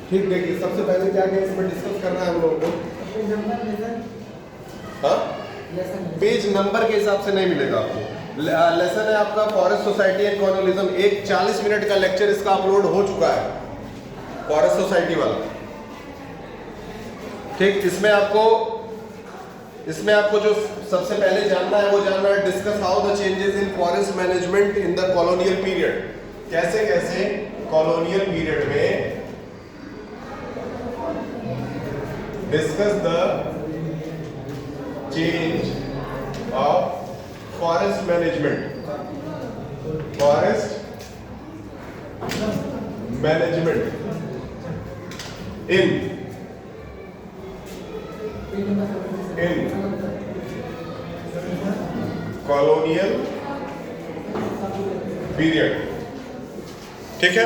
ठीक, देखिए सबसे पहले क्या क्या इसमें डिस्कस करना है हम लोगों को। हाँ, पेज नंबर के हिसाब से नहीं मिलेगा आपको। लेसन है आपका फॉरेस्ट सोसाइटी एंड कॉलोनिज्म। एक 40 मिनट का लेक्चर इसका अपलोड हो चुका है, फॉरेस्ट सोसाइटी वाला। ठीक, इसमें आपको जो सबसे पहले जानना है वो जानना है discuss how the changes in forest management in the colonial period. कैसे कैसे कॉलोनियल पीरियड में discuss the change of forest management in colonial period। ठीक है,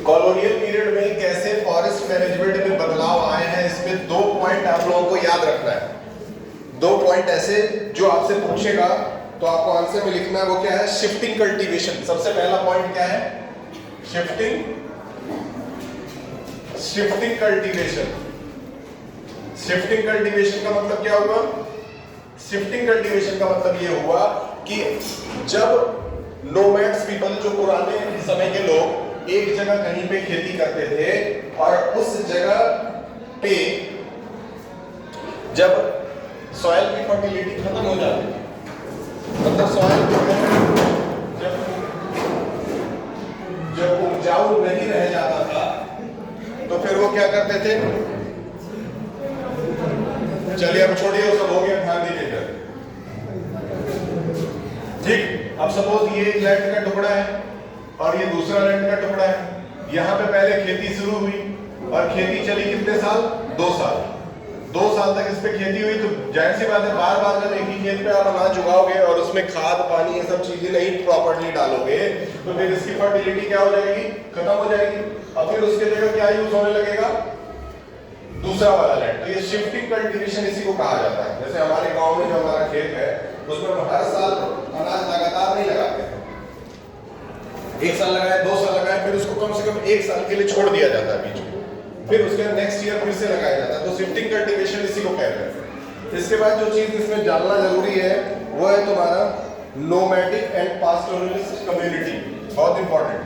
कॉलोनियल पीरियड में कैसे फॉरेस्ट मैनेजमेंट में बदलाव आए हैं, इसमें 2 पॉइंट आप लोगों को याद रखना है। 2 पॉइंट ऐसे जो आपसे पूछेगा तो आपको आंसर में लिखना है। वो क्या है? Shifting cultivation. सबसे पहला पॉइंट क्या है? Shifting cultivation. शिफ्टिंग कल्टीवेशन का मतलब क्या हुआ? शिफ्टिंग कल्टीवेशन का मतलब ये हुआ कि जब नोमैड्स पीपल, जो पुराने समय के लोग एक जगह कहीं पे खेती करते थे और उस जगह पे जब सॉइल की फर्टिलिटी खत्म हो जाती, मतलब सॉइल जब उपजाऊ नहीं रह जाता था, तो फिर वो क्या करते थे? चलिए अब छोड़िए, वो सब हो गया, ध्यान दीजिएगा। ठीक, अब सपोज ये एक लैंड का टुकड़ा है और ये दूसरा लैंड का टुकड़ा है। यहाँ पे पहले खेती शुरू हुई और खेती चली कितने साल? 2 साल। 2 साल तक इस पे खेती हुई, तो जाहिर सी बात है बार बार जब एक ही खेत पे आप अनाज उगाओगे और उसमें खाद पानी ये सब चीजें नहीं प्रॉपर्ली डालोगे, तो फिर इसकी फर्टिलिटी क्या हो जाएगी? खत्म हो जाएगी। और फिर उसके जगह क्या यूज होने लगेगा? दूसरा वाला लैंड। तो ये शिफ्टिंग कल्टीवेशन इसी को कहा जाता है। जैसे हमारे गाँव में जो हमारा खेत है उसमें हम हर साल अनाज लगातार नहीं लगाते हैं। 1 साल लगाए, 2 साल लगाए, फिर उसको कम से कम 1 साल के लिए छोड़ दिया जाता है बीच में, फिर उसके नेक्स्ट ईयर फिर से लगाया जाता है। तो शिफ्टिंग कल्टीवेशन इसी को कहते हैं। इसके बाद जो चीज इसमें जानना जरूरी है वो है तुम्हारा नोमैडिक एंड पास्टोरलिस्ट कम्युनिटी। बहुत important.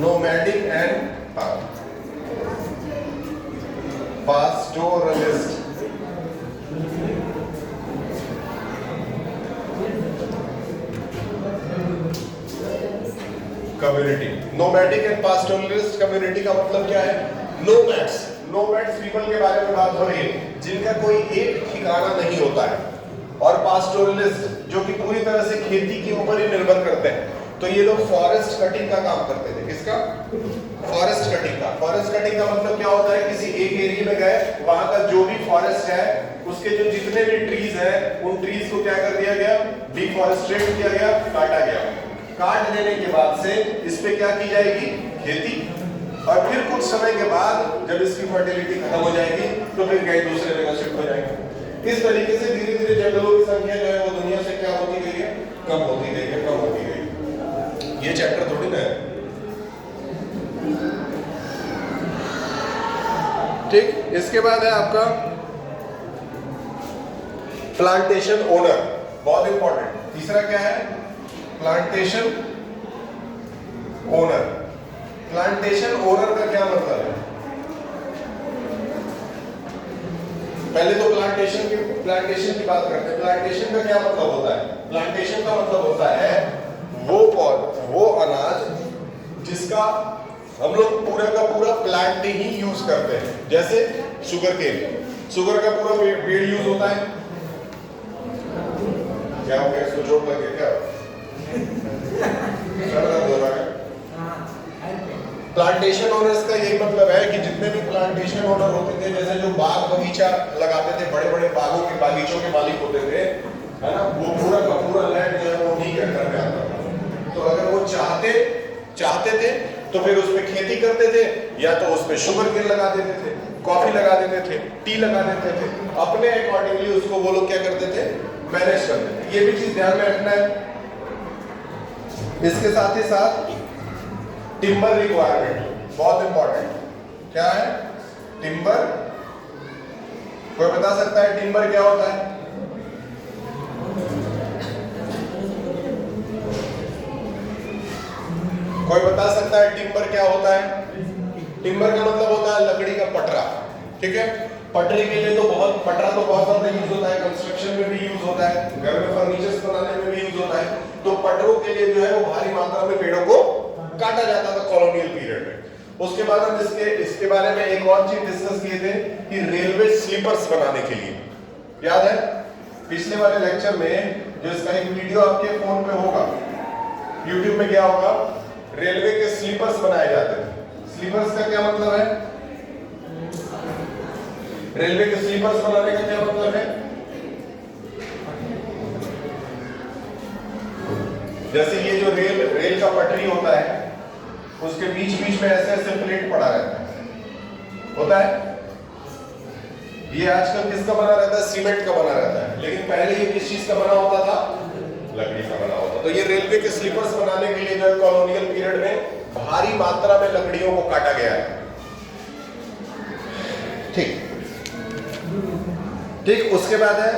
Nomadic and pastoralist community. Nomadic and pastoralist community का मतलब क्या है? नोमैड्स पीपल के बारे में बात हो रही है जिनका कोई एक ठिकाना नहीं होता है, और पास्टोरलिस्ट जो कि पूरी तरह से खेती के ऊपर ही निर्भर करते हैं। तो ये लोग फॉरेस्ट कटिंग का काम करते थे। किसका? फॉरेस्ट कटिंग का। फॉरेस्ट कटिंग का मतलब क्या होता है? किसी एक एरिया में गए, वहां का जो भी फॉरेस्ट है उसके जो जितने भी ट्रीज हैं उन ट्रीज को क्या कर दिया गया? डिफॉरेस्टेट किया गया, काटा गया। काट देने के बाद से इस पे क्या की जाएगी? खेती। और फिर कुछ समय के बाद जब इसकी फर्टिलिटी खत्म हो जाएगी तो फिर कहीं दूसरे जगह शिफ्ट हो जाएंगे। इस तरीके से धीरे धीरे जंगलों की संख्या जो है वो दुनिया से क्या होती गई है? कम होती गई है, कम होती गई। ये चैप्टर थोड़ी ना है। ठीक, इसके बाद है आपका प्लांटेशन ओनर। बहुत इंपॉर्टेंट। तीसरा क्या है? Plantation owner. प्लांटेशन ओनर का क्या मतलब है? पहले तो प्लांटेशन की बात करते हैं। प्लांटेशन का क्या मतलब होता है? प्लांटेशन का मतलब होता है वो अनाज जिसका हम लोग पूरा का पूरा प्लांट ही यूज करते हैं। जैसे शुगर केन, शुगर का पूरा पेड़ यूज होता है। क्या हो गया? इसको चोट लग गया क्या? प्लांटेशन ओनर्स का यही मतलब है कि जितने भी प्लांटेशन ओनर होते थे, जैसे जो बाग बगीचा लगाते थे, बड़े बड़े बागों के बागीचों के मालिक होते थे, है ना, वो पूरा का पूरा लैंड जो है वो उन्हीं के अंडर में आता था। तो अगर वो चाहते थे तो फिर उसमें खेती करते थे, या तो उसमें शुगर केन लगा देते थे, कॉफी लगा देते थे, टी लगा देते थे, अपने अकॉर्डिंगली उसको वो लोग क्या करते थे, मैनेज करते थे। ये भी चीज ध्यान में रखना है। इसके साथ ही साथ टिम्बर रिक्वायरमेंट बहुत इंपॉर्टेंट। क्या है टिम्बर? कोई बता सकता है टिम्बर क्या होता है? कोई बता सकता है टिम्बर क्या होता है? टिम्बर का मतलब होता है लकड़ी का पटरा। ठीक है, पटरे के लिए तो पटरा तो बहुत ज्यादा यूज होता है, कंस्ट्रक्शन में भी यूज होता है, घर में फर्नीचर्स बनाने में भी यूज होता है। तो पटरों के लिए जो है वो भारी मात्रा में पेड़ों को काटा जाता था कॉलोनियल पीरियड में। उसके बाद हम इसके बारे में एक और चीज डिस्कस किए थे कि रेलवे स्लीपर्स बनाने के लिए, याद है पिछले वाले लेक्चर में, जो इसका एक वीडियो आपके फोन पे होगा, यूट्यूब में गया होगा, रेलवे के स्लीपर्स बनाए जाते थे। स्लीपर्स का क्या मतलब है? रेलवे के स्लीपर्स बनाने का क्या मतलब है? जैसे ये जो रेल का पटरी होता है, उसके बीच बीच में ऐसे ऐसे प्लेट पड़ा रहता है, होता है। ये आजकल किसका बना रहता है? सीमेंट का बना रहता है, लेकिन पहले ये किस चीज का बना होता था? लकड़ी का बना होता। तो ये रेलवे के स्लीपर्स बनाने के लिए जो है कॉलोनियल पीरियड में भारी मात्रा में लकड़ियों को काटा गया है। ठीक, उसके बाद है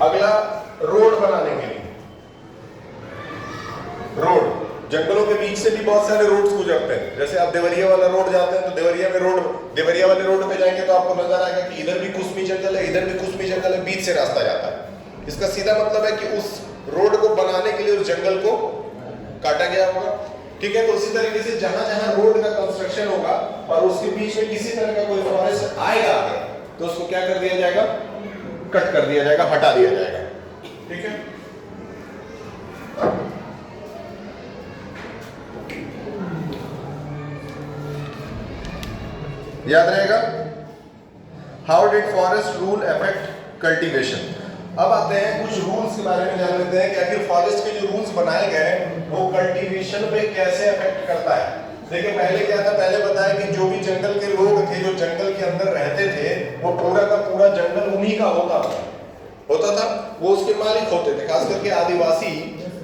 अगला रोड बनाने के लिए। रोड, जंगलों के बीच से भी बहुत सारे रोड्स गुजरते हैं। जैसे आप देवरिया वाला रोड जाते हैं तो देवरिया वाले रोड पे जाएंगे तो आपको नजर आएगा कि इधर भी कुसमी जंगल है, इधर भी कुसमी जंगल है, बीच से रास्ता जाता है। इसका सीधा मतलब है कि उस रोड को बनाने के लिए उस जंगल को काटा गया होगा। ठीक है, तो उसी तरीके से जहां जहां रोड का कंस्ट्रक्शन होगा और उसके बीच में किसी तरह का कोई फॉरेस्ट आएगा तो उसको क्या कर दिया जाएगा? कट कर दिया जाएगा, हटा दिया जाएगा। ठीक है, याद रहेगा। How did forest rule affect cultivation? अब आते हैं कुछ रूल्स के बारे में जान लेते हैं कि आखिर फॉरेस्ट के जो रूल्स बनाए गए वो कल्टीवेशन पे कैसे अफेक्ट करता है। देखिए पहले क्या था, पहले बताया कि जो भी जंगल के लोग थे, जो जंगल के अंदर रहते थे, वो पूरा का पूरा जंगल उन्हीं का होता था, वो उसके मालिक होते थे। खास करके आदिवासी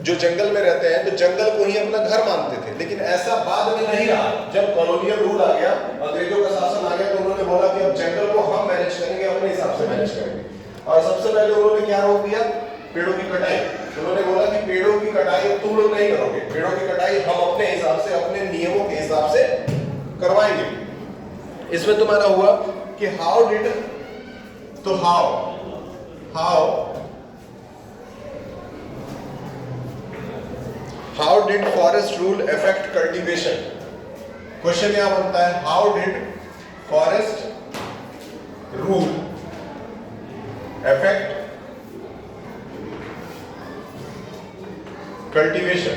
जो जंगल में रहते हैं तो जंगल को ही अपना घर मानते थे। लेकिन ऐसा बाद में नहीं रहा। जब कॉलोनियल रूल आ गया, अंग्रेजों का शासन आ गया, तो उन्होंने बोला कि अब जंगल को हम मैनेज करेंगे, अपने हिसाब से मैनेज करेंगे। और सबसे पहले उन्होंने क्या रोक दिया? पेड़ों की कटाई। उन्होंने बोला कि पेड़ों की कटाई तुम लोग नहीं करोगे, पेड़ों की कटाई हम अपने हिसाब से, अपने नियमों के हिसाब से करवाएंगे। इसमें तुम्हारा हुआ कि how did forest rule affect cultivation? Question यहां बनता है, how did forest rule affect cultivation?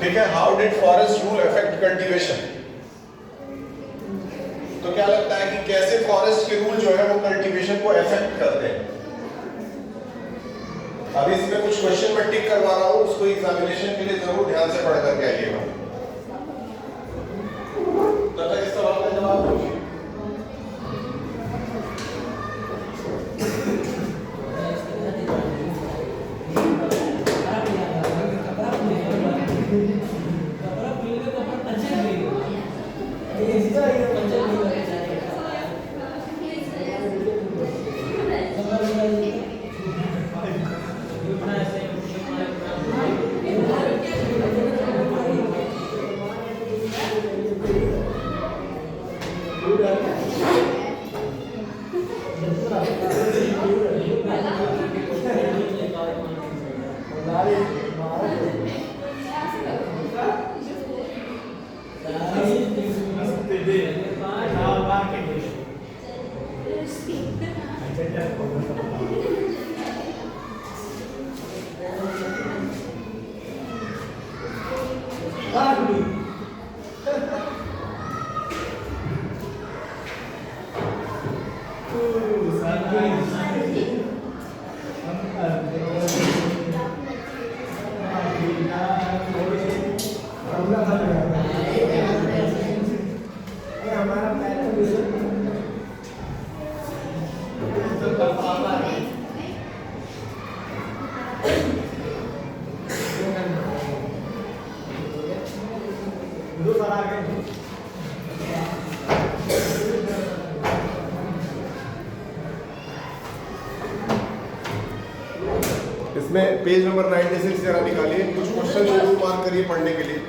ठीक है, how did forest rule affect cultivation? तो क्या लगता है कि कैसे फॉरेस्ट के रूल जो है वो कल्टीवेशन को अफेक्ट करते हैं? अभी इसमें कुछ क्वेश्चन मैं टिक करवा रहा हूं, उसको एग्जामिनेशन के लिए जरूर ध्यान से पढ़ करके आइएगा। तब तक इस सवाल का जवाब दीजिए। इसमें पेज नंबर 96 जरा निकालिए, कुछ क्वेश्चन जरूर मार्क करिए पढ़ने के लिए।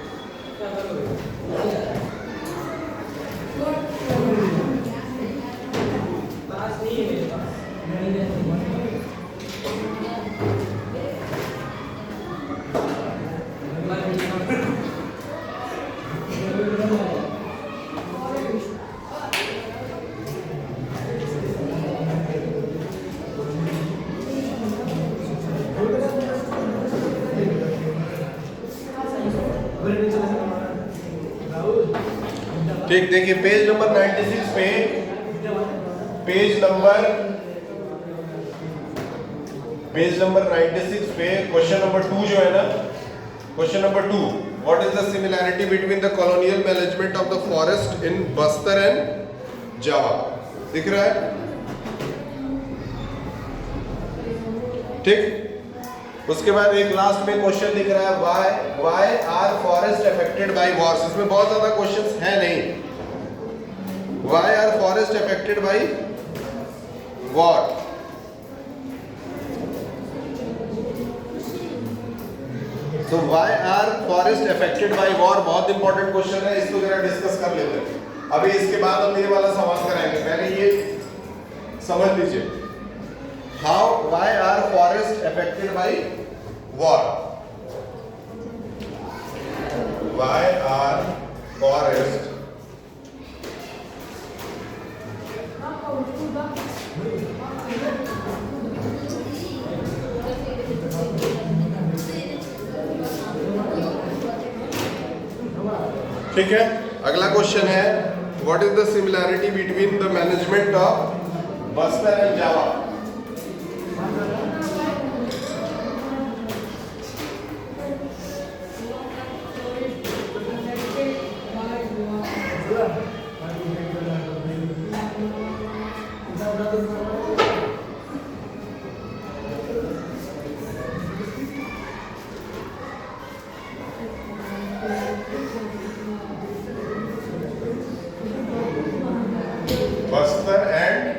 ठीक, देखिए पेज नंबर 96 पे, पेज नंबर 96 पे क्वेश्चन नंबर 2 जो है ना, question number 2, what is the similarity between the colonial management of the forest in Bastar and Java? दिख रहा है? ठीक, उसके बाद एक लास्ट में क्वेश्चन दिख रहा है, why are forest affected by wars? इसमें बहुत ज्यादा क्वेश्चंस है नहीं। Why are forest affected by war? तो why are forest affected by war बहुत इंपॉर्टेंट क्वेश्चन है, इसको जरा डिस्कस कर लेते हैं। अभी इसके बाद हम ये वाला सवाल कराएंगे, पहले ये समझ लीजिए। why are forests affected by war? Why are forests ठीक है। अगला क्वेश्चन है, what is the similarity between the management of Bastar and Java? Bastar and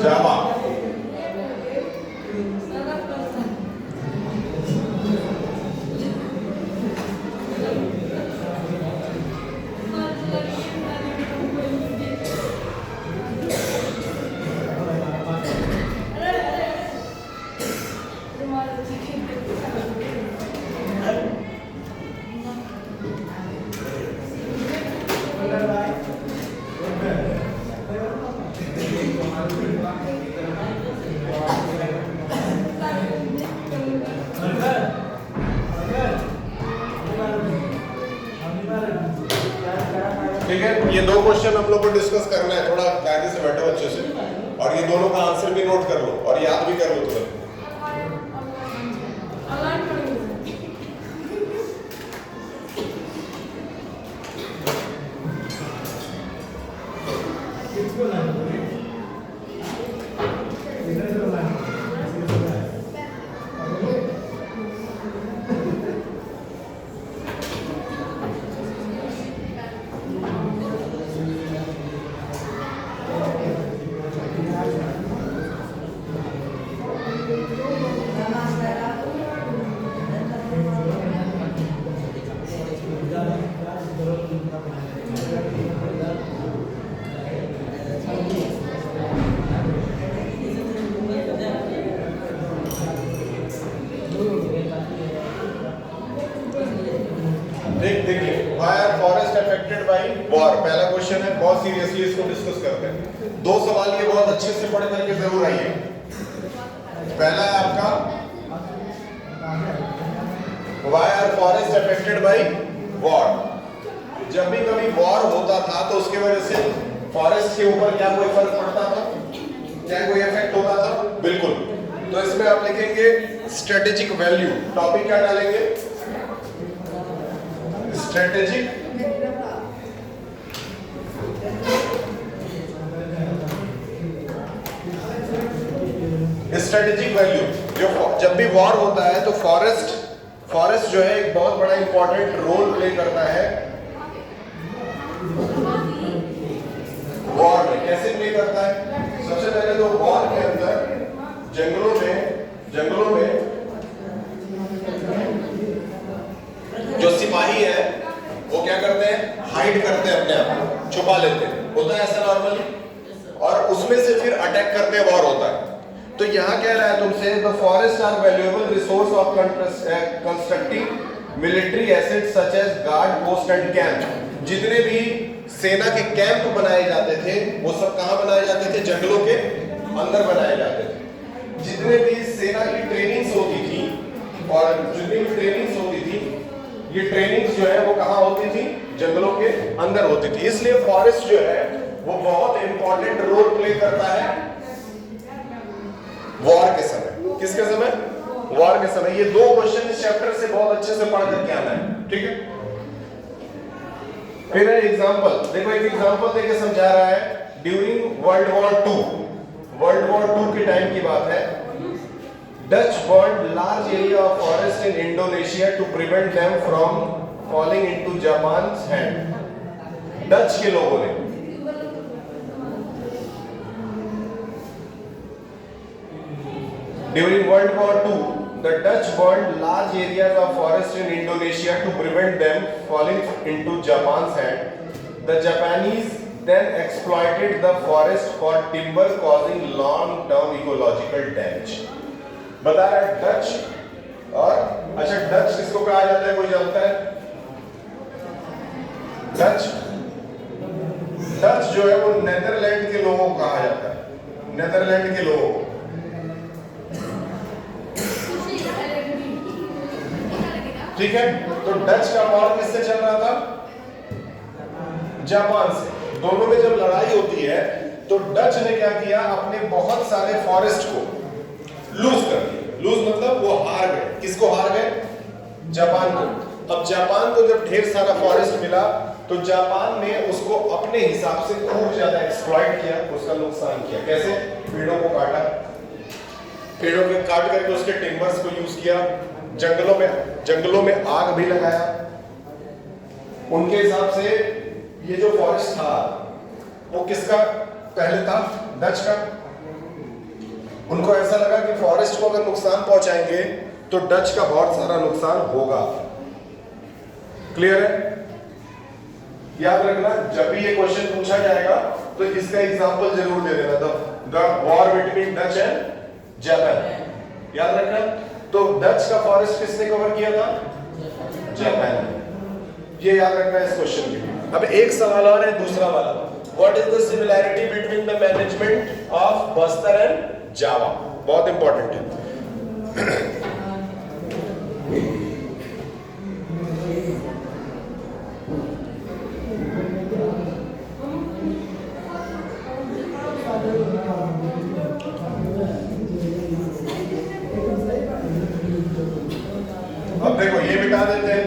Java. ठीक है, ये दो क्वेश्चन हम लोग को डिस्कस करना है, थोड़ा कायदे से बैठो अच्छे से, और ये दोनों का आंसर भी नोट कर लो और याद भी कर लो तुरंत। देखिए, why are forest affected affected by war. पहला क्वेश्चन है, बहुत सीरियसली इसको डिस्कस करते हैं। दो सवाल ये बहुत अच्छे से पढ़ करके जरूर आइए। पहला है आपका, why are forest affected by war. जब भी कभी वॉर होता था तो उसके वजह से फॉरेस्ट के ऊपर क्या कोई फर्क पड़ता था, क्या कोई इफेक्ट होता था? बिल्कुल। तो इसमें आप लिखेंगे स्ट्रेटेजिक वैल्यू। टॉपिक क्या डालेंगे? Strategic value. जो जब भी वॉर होता है तो फॉरेस्ट जो है एक बहुत बड़ा इंपॉर्टेंट रोल प्ले करता है वॉर में। कैसे प्ले करता है? सबसे पहले तो वॉर के अंदर जंगलों में जो सिपाही है वो क्या करते हैं? हाइड करते हैं, अपने आप छुपा लेते हैं। होता है ऐसा नॉर्मली, और उसमें से फिर अटैक करते वॉर होता है। तो यहाँ कह रहा है तुमसे, the forest are valuable resource of constructing military assets such as guard post and camp. जितने भी सेना के कैंप बनाए जाते थे वो सब कहाँ बनाए जाते थे? जंगलों के अंदर बनाए जाते थे। जितने भी सेना की ट्रेनिंग्स होती थी ये ट्रेनिंग्स जो है वो कहाँ होती थी? जंगलों के अंदर होती थी। इसलिए फॉरेस्ट जो है वो बहुत इंपॉर्टेंट रोल प्ले करता है वॉर के समय। किसके समय? वॉर के समय। ये दो क्वेश्चन इस चैप्टर से बहुत अच्छे से पढ़ करके आना है, ठीक है? फिर है एग्जांपल। देखो एक एग्जांपल देके समझा रहा है। ड्यूरिंग वर्ल्ड वॉर 2 के टाइम की बात है। Dutch burned large area of forest in Indonesia to prevent them from falling into Japan's hand। Dutch के लोगों ने During World War II, the Dutch burned large areas of forest in Indonesia to prevent them falling into Japan's hand. The Japanese then exploited the forest for timber, causing long-term ecological damage। बता रहा है Dutch. और अच्छा, Dutch किसको कहा जाता है? कोई जानता है? डच जो है वो नेदरलैंड के लोगों को कहा जाता है। नेदरलैंड के लोगों को। ठीक है, तो डच का वॉर किससे चल रहा था? जापान से। दोनों में जब लड़ाई होती है तो डच ने क्या किया? अपने बहुत सारे फॉरेस्ट को लूज कर दिया। लूज मतलब वो हार गए। किसको हार गए? जापान को। अब जापान को जब ढेर सारा फॉरेस्ट मिला तो जापान ने उसको अपने हिसाब से खूब ज्यादा एक्सप्लॉइट किया, उसका नुकसान किया। कैसे? पेड़ों को काटा, पेड़ों को काट करके उसके टिम्बर्स को यूज किया, जंगलों में आग भी लगाया। उनके हिसाब से ये जो फॉरेस्ट था वो किसका पहले था? डच का। उनको ऐसा लगा कि फॉरेस्ट को अगर नुकसान पहुंचाएंगे तो डच का बहुत सारा नुकसान होगा। क्लियर है? याद रखना, जब भी ये क्वेश्चन पूछा जाएगा तो इसका एग्जांपल जरूर दे देना। The war between Dutch and Japan. याद रखना। तो डच का फॉरेस्ट किसने कवर किया था? जापान। ये याद रखना इस क्वेश्चन के। अब एक सवाल और है, दूसरा वाला। What is the similarity between the management of Bastar and Java? बहुत इंपॉर्टेंट है। अब देखो ये बिठा देते हैं।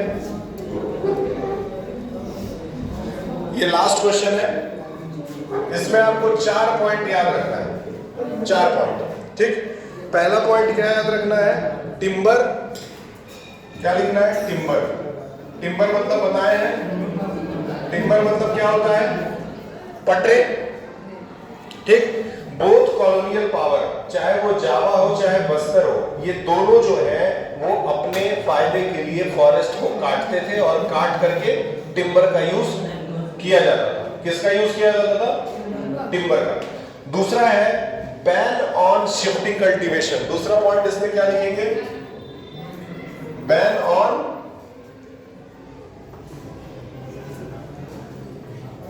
ये लास्ट क्वेश्चन है, इसमें आपको 4 पॉइंट याद रखना है। 4 पॉइंट, ठीक। पहला पॉइंट क्या याद रखना है? टिम्बर। क्या लिखना है? टिम्बर। टिम्बर मतलब बताए हैं। टिम्बर मतलब क्या होता है? पटरे, ठीक। बोथ कॉलोनियल पावर, चाहे वो जावा हो चाहे बस्तर हो, ये दोनों जो है वो अपने फायदे के लिए फॉरेस्ट को काटते थे और काट करके टिम्बर का यूज किया जाता था। किसका यूज किया जाता था? टिम्बर का। दूसरा है बैन ऑन शिफ्टिंग कल्टीवेशन। दूसरा पॉइंट इसमें क्या लिखेंगे? Ban on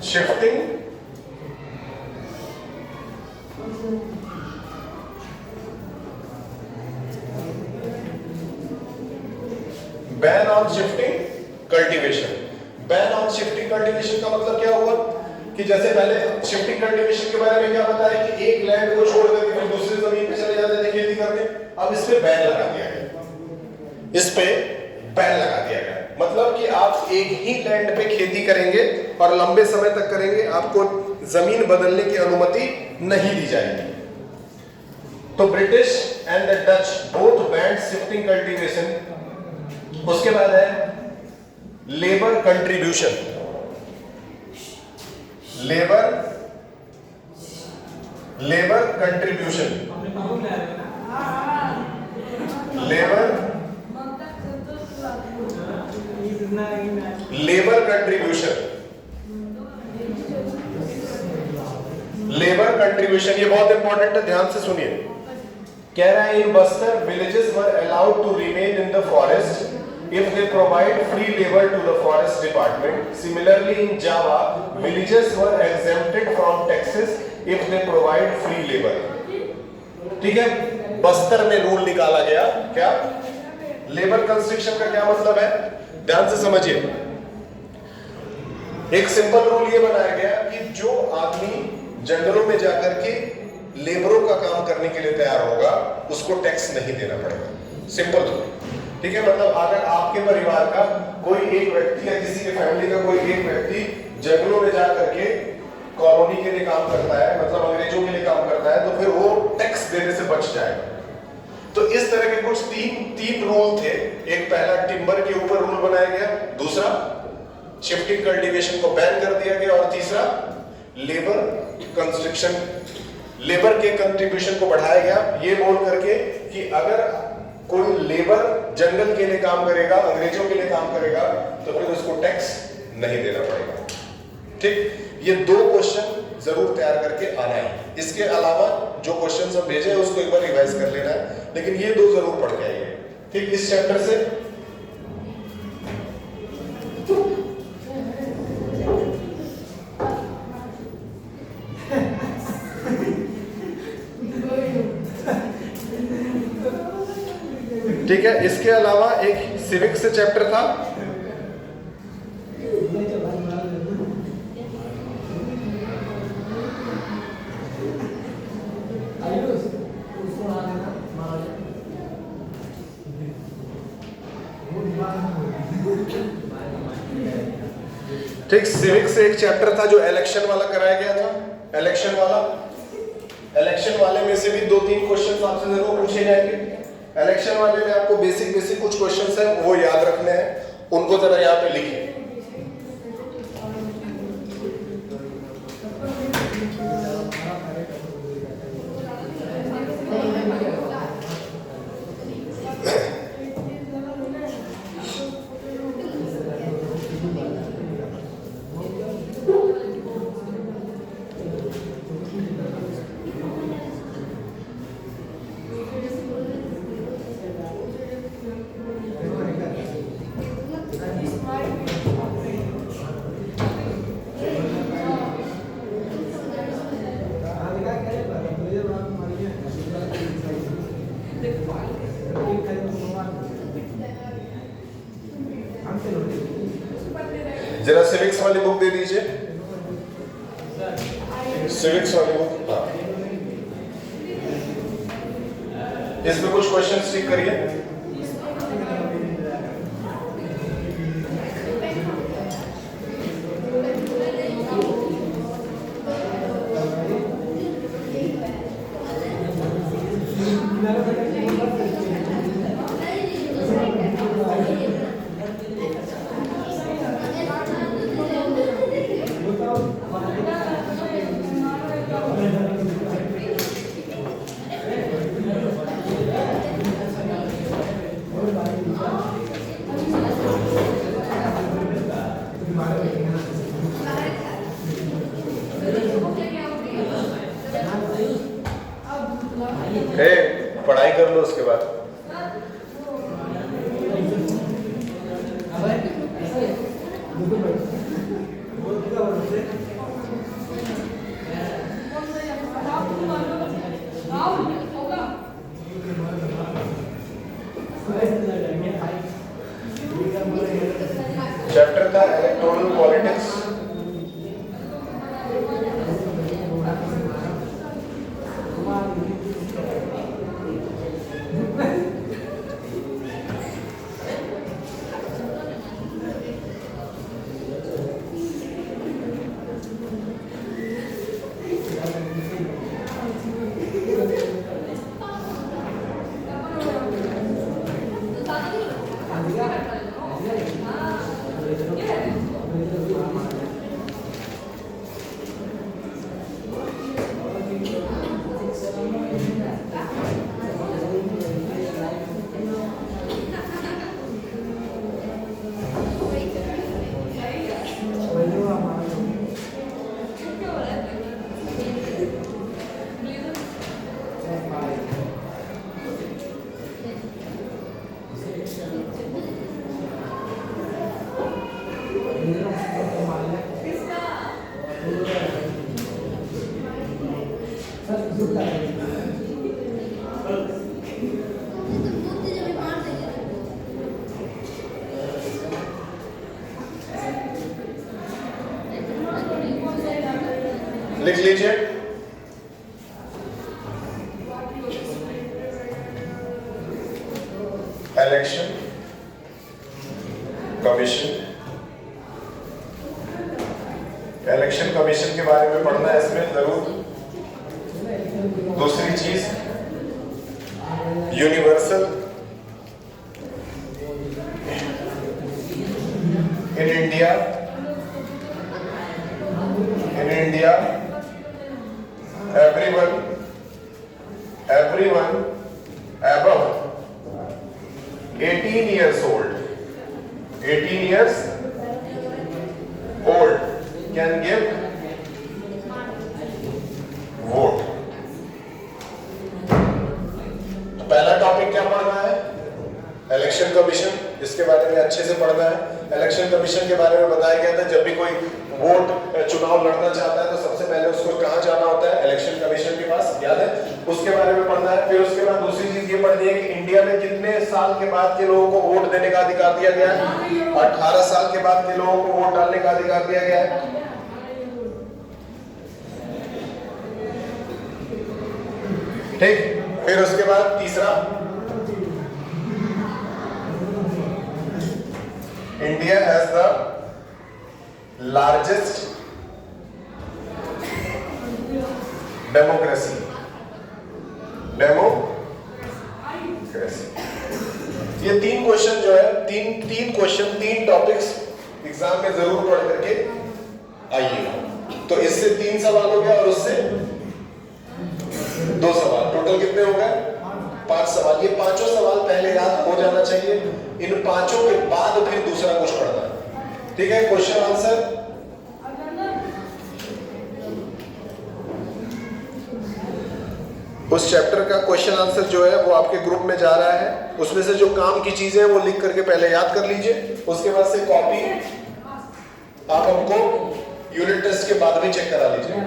shifting ban on shifting cultivation. Ban on shifting cultivation का मतलब क्या हुआ कि जैसे पहले शिफ्टिंग कल्टीवेशन के बारे में क्या बताया कि एक लैंड को छोड़ करके फिर दूसरी जमीन पे चले जाते थे खेती करने। अब इस पे बैन लगा दिया गया, इस पे बैन लगा दिया गया, मतलब कि आप एक ही लैंड पे खेती करेंगे और लंबे समय तक करेंगे, आपको जमीन बदलने की अनुमति नहीं दी जाएगी। तो British and the Dutch both band shifting cultivation. उसके बाद है labour contribution. Labour contribution, labour contribution ये बहुत इंपॉर्टेंट है, ध्यान से सुनिए। कह रहा है in Bastar villages were allowed to remain in the forest if they provide free labor to the forest department. Similarly in Java villages were exempted from taxes if they provide free labor. ठीक है, बस्तर में rule निकाला गया, क्या labour construction का क्या मतलब है, ध्यान से समझिए। एक सिंपल रूल ये बनाया गया कि जो आदमी जंगलों में जाकर के लेबरों का काम करने के लिए तैयार होगा उसको टैक्स नहीं देना पड़ेगा, सिंपल रूल। ठीक है, मतलब अगर आपके परिवार का कोई एक व्यक्ति या किसी के फैमिली का कोई एक व्यक्ति जंगलों में जाकर के कॉलोनी के लिए काम करता है, मतलब अंग्रेजों के लिए काम करता है, तो फिर वो टैक्स देने से बच जाएगा। तो इस तरह के कुछ तीन रूल थे। एक पहला टिम्बर के ऊपर रूल बनाया गया, दूसरा शिफ्टिंग कल्टीवेशन को बैन कर दिया गया और तीसरा लेबर कंस्ट्रक्शन, लेबर के कंट्रीब्यूशन को बढ़ाया गया, ये बोल करके कि अगर कोई लेबर जंगल के लिए काम करेगा, अंग्रेजों के लिए काम करेगा, तो फिर उसको टैक्स नहीं देना पड़ेगा। ठीक, ये दो क्वेश्चन जरूर तैयार करके आना है। इसके अलावा जो क्वेश्चन हम भेजे उसको एक बार रिवाइज कर लेना है, लेकिन ये दो जरूर पढ़ के आइए। ठीक, इस चैप्टर से ठीक है। इसके अलावा एक सिविक्स से चैप्टर था, ठीक, सिविक्स से एक चैप्टर था जो इलेक्शन वाला कराया गया था। इलेक्शन वाले में से भी 2-3 क्वेश्चन आपसे जरूर पूछे जाएंगे। इलेक्शन वाले में आपको बेसिक कुछ क्वेश्चंस हैं वो याद रखने हैं, उनको जरा यहाँ पे लिखिए। जरा सिविक्स वाली बुक दे दीजिए, सिविक्स वाली बुक। हाँ, इसमें कुछ क्वेश्चन टिक करिए। पढ़ाई कर लो उसके बाद। चैप्टर था इलेक्टोरल पॉलिटिक्स। लिख लीजिए। इलेक्शन कमीशन, इलेक्शन कमीशन के बारे में पढ़ना है इसमें जरूर। दूसरी चीज universal in India, everyone above 18 years old can give vote। तो पहला टॉपिक क्या पढ़ना है? इलेक्शन कमीशन, इसके बारे में अच्छे से पढ़ना है। इलेक्शन कमीशन के बारे में बताया गया था जब भी कोई वोट चुनाव लड़ना चाहता है तो सबसे पहले उसको कहाँ जाना होता है? इलेक्शन कमीशन के पास, याद है? उसके बारे में पढ़ना है। फिर उसके बाद दूसरी चीज ये पढ़नी है कि इंडिया में कितने साल के बाद के लोगों को वोट देने का अधिकार दिया गया है? 18 साल के बाद के लोगों को वोट डालने का अधिकार दिया गया है। ठीक, फिर उसके बाद तीसरा, India has the largest democracy. ये तीन क्वेश्चन जो है, तीन क्वेश्चन, तीन टॉपिक्स एग्जाम में जरूर पढ़ करके आइएगा। तो इससे 3 सवाल हो गया और उससे 2 सवाल, टोटल कितने हो गए? 5 सवाल। ये पांचों सवाल पहले याद हो जाना चाहिए। इन पांचों के बाद फिर दूसरा कुछ पढ़ना है। ठीक है? क्वेश्चन आंसर उस चैप्टर का क्वेश्चन आंसर जो है वो आपके ग्रुप में जा रहा है। उसमें से जो काम की चीजें हैं वो लिख करके पहले याद कर लीजिए। उसके बाद से कॉपी आप हमको यूनिट टेस्ट के बाद भी चेक करा लीजिए।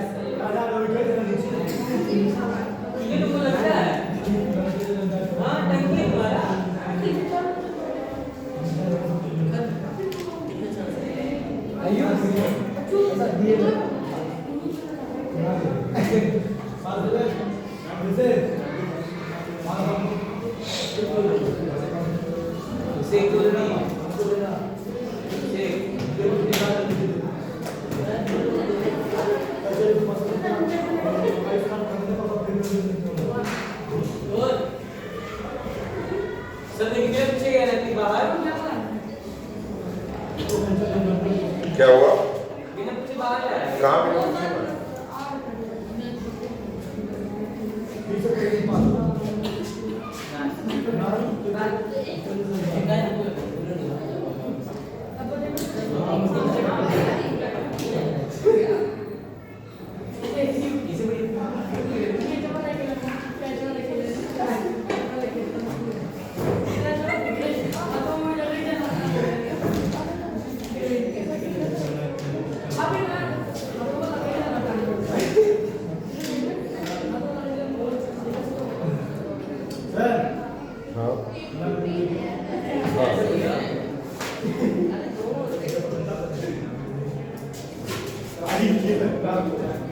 क्या हुआ? कहाँ पे? आधी ये